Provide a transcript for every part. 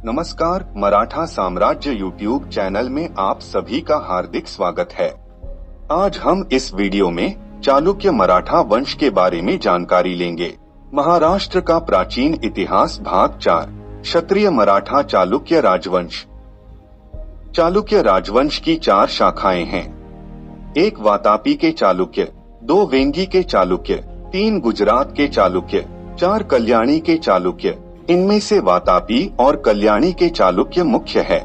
नमस्कार, मराठा साम्राज्य YouTube channel में आप सभी का हार्दिक स्वागत है। आज हम इस वीडियो में चालुक्य मराठा वंश के बारे में जानकारी लेंगे। महाराष्ट्र का प्राचीन इतिहास भाग 4, क्षत्रिय मराठा चालुक्य राजवंश। चालुक्य राजवंश की 4 शाखाएं हैं। 1 वातापी के चालुक्य, 2 वेंगी के चालुक्य, 3 गुजरात के चालुक्य, 4 कल्याणी के चालुक्य। इनमें से वातापी और कल्याणी के चालुक्य मुख्य है,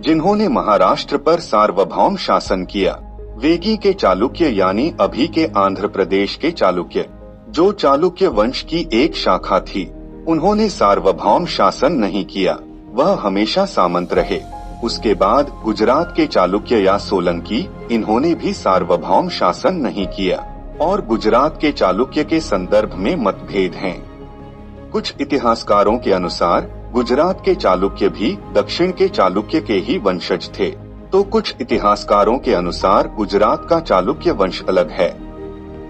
जिन्होंने महाराष्ट्र पर सार्वभौम शासन किया। वेगी के चालुक्य यानी अभी के आंध्र प्रदेश के चालुक्य, जो चालुक्य वंश की एक शाखा थी, उन्होंने सार्वभौम शासन नहीं किया, वह हमेशा सामंत रहे। उसके बाद गुजरात के चालुक्य या सोलंकी, इन्होंने भी सार्वभौम शासन नहीं किया और गुजरात के चालुक्य के संदर्भ में मतभेद हैं। कुछ इतिहासकारों के अनुसार गुजरात के चालुक्य भी दक्षिण के चालुक्य के ही वंशज थे, तो कुछ इतिहासकारों के अनुसार गुजरात का चालुक्य वंश अलग है,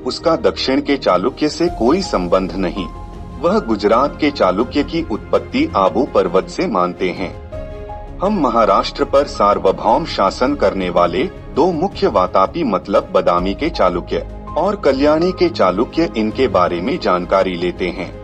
उसका दक्षिण के चालुक्य से कोई संबंध नहीं। वह गुजरात के चालुक्य की उत्पत्ति आबू पर्वत से मानते हैं। हम महाराष्ट्र पर सार्वभौम शासन करने वाले 2 मुख्य वातापी मतलब बदामी के चालुक्य और कल्याणी के चालुक्य, इनके बारे में जानकारी लेते हैं।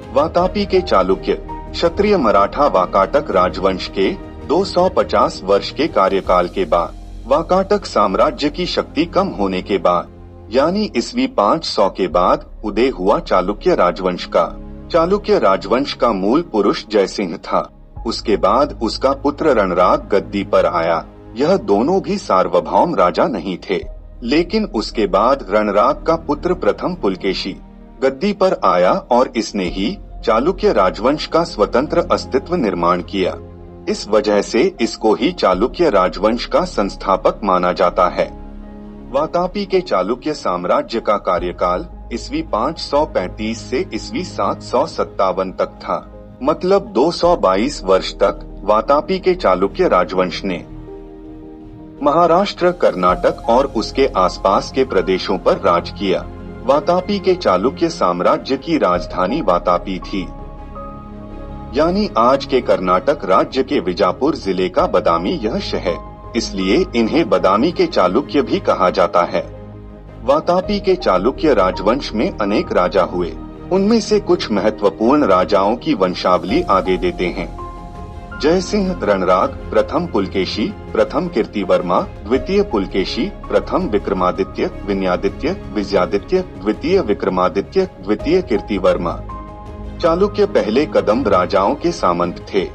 वातापी के चालुक्य क्षत्रिय मराठा वाकाटक राजवंश के 250 वर्ष के कार्यकाल के बाद, वाकाटक साम्राज्य की शक्ति कम होने के बाद, यानी ईस्वी 500 के बाद उदय हुआ चालुक्य राजवंश का। चालुक्य राजवंश का मूल पुरुष जयसिंह था। उसके बाद उसका पुत्र रणराग गद्दी पर आया। यह दोनों भी सार्वभौम राजा नहीं थे, लेकिन उसके बाद रणराग का पुत्र प्रथम पुलकेशी गद्दी पर आया और इसने ही चालुक्य राजवंश का स्वतंत्र अस्तित्व निर्माण किया। इस वजह से इसको ही चालुक्य राजवंश का संस्थापक माना जाता है। वातापी के चालुक्य साम्राज्य का कार्यकाल ईस्वी 535 से ईस्वी 757 तक था, मतलब 222 वर्ष तक वातापी के चालुक्य राजवंश ने महाराष्ट्र, कर्नाटक और उसके आसपास के प्रदेशों पर राज किया। वातापी के चालुक्य साम्राज्य की राजधानी वातापी थी, यानी आज के कर्नाटक राज्य के विजापुर जिले का बदामी यह शहर, इसलिए इन्हें बदामी के चालुक्य भी कहा जाता है। वातापी के चालुक्य राजवंश में अनेक राजा हुए। उनमें से कुछ महत्वपूर्ण राजाओं की वंशावली आगे देते हैं। जयसिंह, रणराग, प्रथम पुलकेशी, प्रथम कीर्तिवर्मा, द्वितीय पुलकेशी, प्रथम विक्रमादित्य, विनयादित्य, विजयादित्य, द्वितीय विक्रमादित्य, द्वितीय कीर्तिवर्मा। चालुक्य पहले कदम्ब राजाओं के सामंत थे।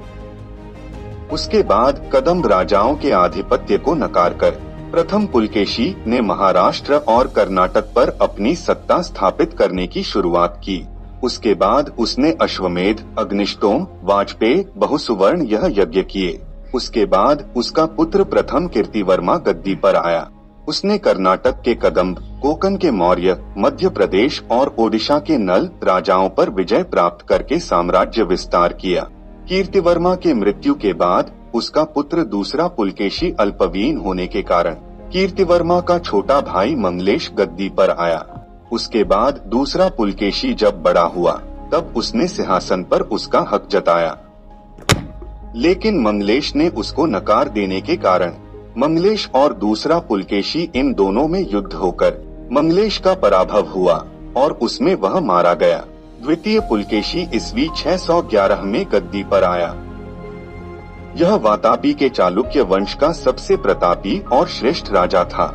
उसके बाद कदम्ब राजाओं के आधिपत्य को नकार कर प्रथम पुलकेशी ने महाराष्ट्र और कर्नाटक पर अपनी सत्ता स्थापित करने की शुरुआत की। उसके बाद उसने अश्वमेध, अग्निष्टोम, वाजपेयी, बहुसुवर्ण यह यज्ञ किए। उसके बाद उसका पुत्र प्रथम कीर्तिवर्मा गद्दी पर आया। उसने कर्नाटक के कदम्ब, कोंकण के मौर्य, मध्य प्रदेश और ओडिशा के नल राजाओं पर विजय प्राप्त करके साम्राज्य विस्तार किया। कीर्तिवर्मा के मृत्यु के बाद उसका पुत्र दूसरा पुलकेशी अल्पवीन होने के कारण कीर्तिवर्मा का छोटा भाई मंगलेश गद्दी पर आया। उसके बाद दूसरा पुलकेशी जब बड़ा हुआ, तब उसने सिंहासन पर उसका हक जताया, लेकिन मंगलेश ने उसको नकार देने के कारण मंगलेश और दूसरा पुलकेशी, इन दोनों में युद्ध होकर मंगलेश का पराभव हुआ और उसमें वह मारा गया। द्वितीय पुलकेशी ईस्वी 611 में गद्दी पर आया। यह वातापी के चालुक्य वंश का सबसे प्रतापी और श्रेष्ठ राजा था।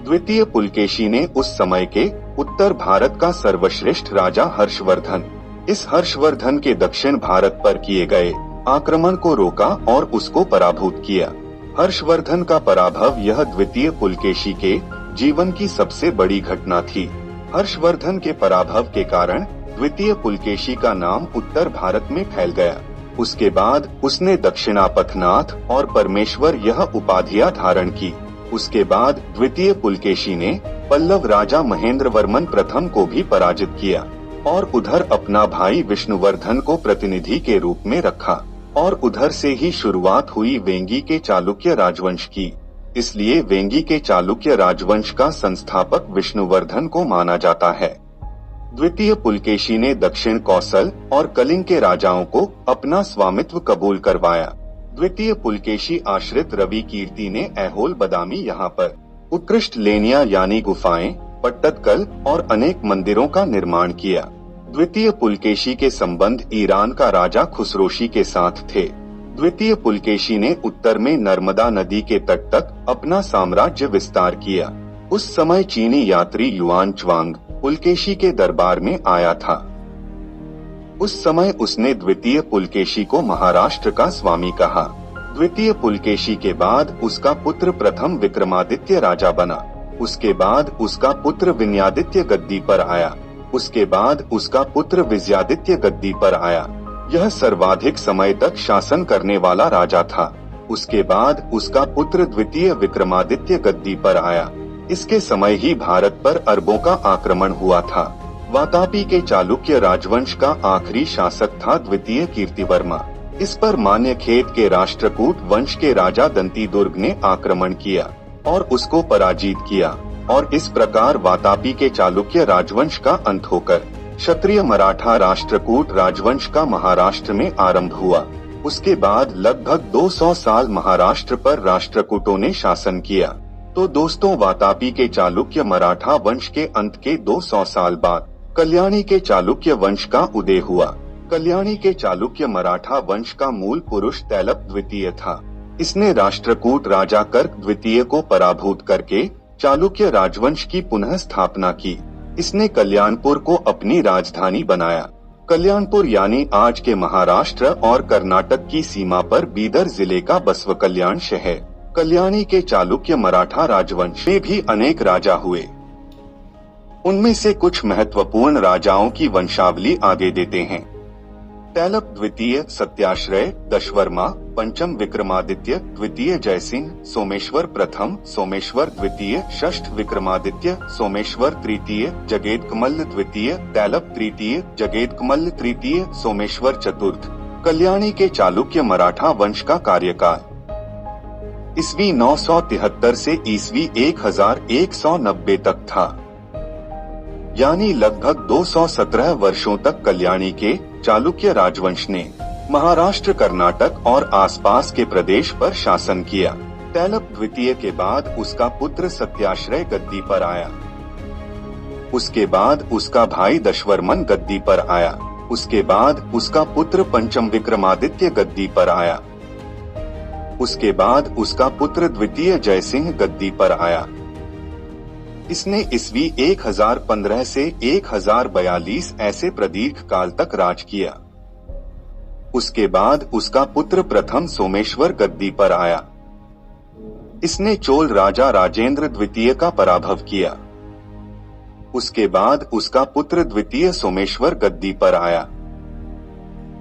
द्वितीय पुलकेशी ने उस समय के उत्तर भारत का सर्वश्रेष्ठ राजा हर्षवर्धन, इस हर्षवर्धन के दक्षिण भारत पर किए गए आक्रमण को रोका और उसको पराभूत किया। हर्षवर्धन का पराभव यह द्वितीय पुलकेशी के जीवन की सबसे बड़ी घटना थी। हर्षवर्धन के पराभव के कारण द्वितीय पुलकेशी का नाम उत्तर भारत में फैल गया। उसके बाद उसने दक्षिणापथनाथ और परमेश्वर यह उपाधियां धारण की। उसके बाद द्वितीय पुलकेशी ने पल्लव राजा महेंद्रवर्मन प्रथम को भी पराजित किया और उधर अपना भाई विष्णुवर्धन को प्रतिनिधि के रूप में रखा और उधर से ही शुरुआत हुई वेंगी के चालुक्य राजवंश की। इसलिए वेंगी के चालुक्य राजवंश का संस्थापक विष्णुवर्धन को माना जाता है। द्वितीय पुलकेशी ने दक्षिण कौसल और कलिंग के राजाओं को अपना स्वामित्व कबूल करवाया। द्वितीय पुलकेशी आश्रित रवि कीर्ति ने ऐहोल बदामी यहाँ पर उत्कृष्ट लेनिया यानी गुफाएं, पट्टदकल और अनेक मंदिरों का निर्माण किया। द्वितीय पुलकेशी के संबंध ईरान का राजा खुसरोशी के साथ थे। द्वितीय पुलकेशी ने उत्तर में नर्मदा नदी के तट तक अपना साम्राज्य विस्तार किया। उस समय चीनी यात्री युआन च्वांग पुलकेशी के दरबार में आया था। उस समय उसने द्वितीय पुलकेशी को महाराष्ट्र का स्वामी कहा। द्वितीय पुलकेशी के बाद उसका पुत्र प्रथम विक्रमादित्य राजा बना। उसके बाद उसका पुत्र विनयादित्य गद्दी पर आया। उसके बाद उसका पुत्र विजयादित्य गद्दी पर आया। यह सर्वाधिक समय तक शासन करने वाला राजा था। उसके बाद उसका पुत्र द्वितीय विक्रमादित्य गद्दी पर आया। इसके समय ही भारत पर अरबों का आक्रमण हुआ था। वातापी के चालुक्य राजवंश का आखिरी शासक था द्वितीय कीर्तिवर्मा। इस पर मान्यखेत के राष्ट्रकूट वंश के राजा दंतीदुर्ग ने आक्रमण किया और उसको पराजित किया, और इस प्रकार वातापी के चालुक्य राजवंश का अंत होकर क्षत्रिय मराठा राष्ट्रकूट राजवंश का महाराष्ट्र में आरंभ हुआ। उसके बाद लगभग 200 साल महाराष्ट्र पर राष्ट्रकूटों ने शासन किया। तो दोस्तों, वातापी के चालुक्य मराठा वंश के अंत के 200 साल बाद कल्याणी के चालुक्य वंश का उदय हुआ। कल्याणी के चालुक्य मराठा वंश का मूल पुरुष तैलप द्वितीय था। इसने राष्ट्रकूट राजा कर्क द्वितीय को पराभूत करके चालुक्य राजवंश की पुनः स्थापना की। इसने कल्याणपुर को अपनी राजधानी बनाया। कल्याणपुर यानी आज के महाराष्ट्र और कर्नाटक की सीमा पर बीदर जिले का बसव कल्याण शहर। कल्याणी के चालुक्य मराठा राजवंश में भी अनेक राजा हुए। उनमें से कुछ महत्वपूर्ण राजाओं की वंशावली आगे देते हैं। तैलप द्वितीय सत्याश्रय दशवर्मा, पंचम विक्रमादित्य, द्वितीय जयसिंह, सोमेश्वर प्रथम, सोमेश्वर द्वितीय, षष्ठ विक्रमादित्य, सोमेश्वर तृतीय, जगेदकमल्ल द्वितीय, तैलप तृतीय, जगेदकमल्ल तृतीय, सोमेश्वर चतुर्थ। कल्याणी के चालुक्य मराठा वंश का कार्यकाल ईस्वी 973 से ईस्वी 1190 तक था, यानी लगभग 217 वर्षों तक कल्याणी के चालुक्य राजवंश ने महाराष्ट्र, कर्नाटक और आसपास के प्रदेश पर शासन किया। तैलप द्वितीय के बाद उसका पुत्र सत्याश्रय गद्दी पर आया। उसके बाद उसका भाई दशवर्मन गद्दी पर आया। उसके बाद उसका पुत्र पंचम विक्रमादित्य गद्दी पर आया। उसके बाद उसका पुत्र द्वितीय जयसिंह गद्दी पर आया। इसने ईस्वी 1015 से 1042 ऐसे प्रदीर्घ काल तक राज किया। उसके बाद उसका पुत्र प्रथम सोमेश्वर गद्दी पर आया। इसने चोल राजा राजेंद्र द्वितीय का पराभव किया। उसके बाद उसका पुत्र द्वितीय सोमेश्वर गद्दी पर आया।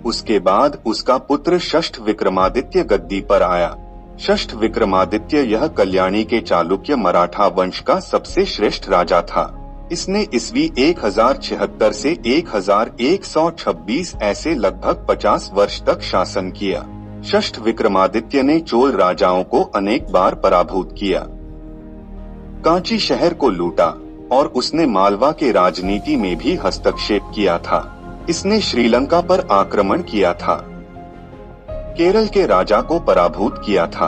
उसके बाद उसका पुत्र षष्ठ विक्रमादित्य गद्दी पर आया। षष्ठ विक्रमादित्य यह कल्याणी के चालुक्य मराठा वंश का सबसे श्रेष्ठ राजा था। इसने ईस्वी 1076 से 1126 ऐसे लगभग 50 वर्ष तक शासन किया। षष्ठ विक्रमादित्य ने चोल राजाओं को अनेक बार पराभूत किया, कांची शहर को लूटा और उसने मालवा के राजनीति में भी हस्तक्षेप किया था। इसने श्रीलंका पर आक्रमण किया था, केरल के राजा को पराभूत किया था।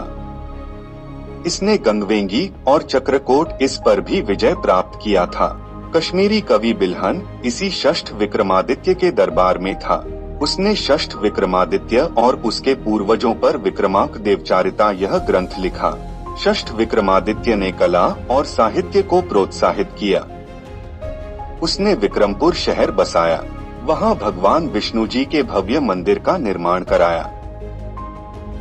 इसने गंगवेंगी और चक्रकोट इस पर भी विजय प्राप्त किया था। कश्मीरी कवि बिल्हन इसी षष्ठ विक्रमादित्य के दरबार में था। उसने षष्ठ विक्रमादित्य और उसके पूर्वजों पर विक्रमांक देवचारिता यह ग्रंथ लिखा। षष्ठ विक्रमादित्य ने कला और साहित्य को प्रोत्साहित किया। उसने विक्रमपुर शहर बसाया, वहां भगवान विष्णु जी के भव्य मंदिर का निर्माण कराया।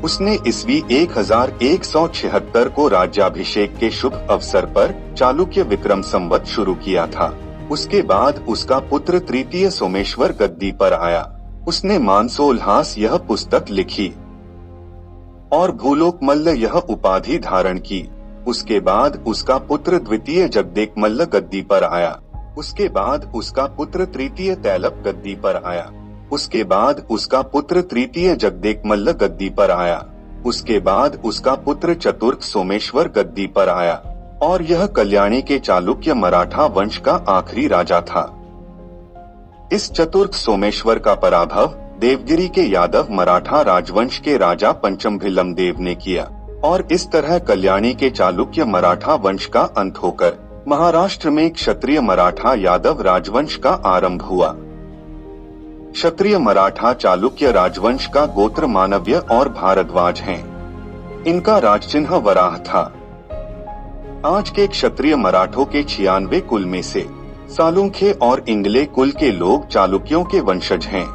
उसने ईस्वी 1176 को राज्याभिषेक के शुभ अवसर पर चालुक्य विक्रम संवत शुरू किया था। उसके बाद उसका पुत्र तृतीय सोमेश्वर गद्दी पर आया। उसने मानसोल्हास यह पुस्तक लिखी और भूलोकमल्ल यह उपाधि धारण की। उसके बाद उसका पुत्र द्वितीय जगदेकमल्ल गद्दी पर आया। उसके बाद उसका पुत्र तृतीय तैलप गद्दी पर आया। उसके बाद उसका पुत्र तृतीय जगदेकमल्ल गद्दी पर आया। उसके बाद उसका पुत्र चतुर्थ सोमेश्वर गद्दी पर आया, और यह कल्याणी के चालुक्य मराठा वंश का आखिरी राजा था। इस चतुर्थ सोमेश्वर का पराभव देवगिरी के यादव मराठा राजवंश के राजा पंचमभिलम देव ने किया और इस तरह कल्याणी के चालुक्य मराठा वंश का अंत होकर महाराष्ट्र में क्षत्रिय मराठा यादव राजवंश का आरंभ हुआ। क्षत्रिय मराठा चालुक्य राजवंश का गोत्र मानव्य और भारद्वाज हैं। इनका राजचिन्ह वराह था। आज के क्षत्रिय मराठों के 96 कुल में से सालुंखे और इंगले कुल के लोग चालुक्यों के वंशज हैं।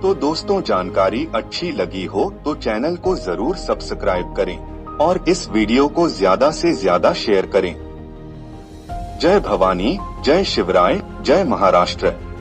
तो दोस्तों, जानकारी अच्छी लगी हो तो चैनल को जरूर सब्सक्राइब करें और इस वीडियो को ज्यादा से ज्यादा शेयर करें। जय भवानी, जय शिवराय, जय महाराष्ट्र।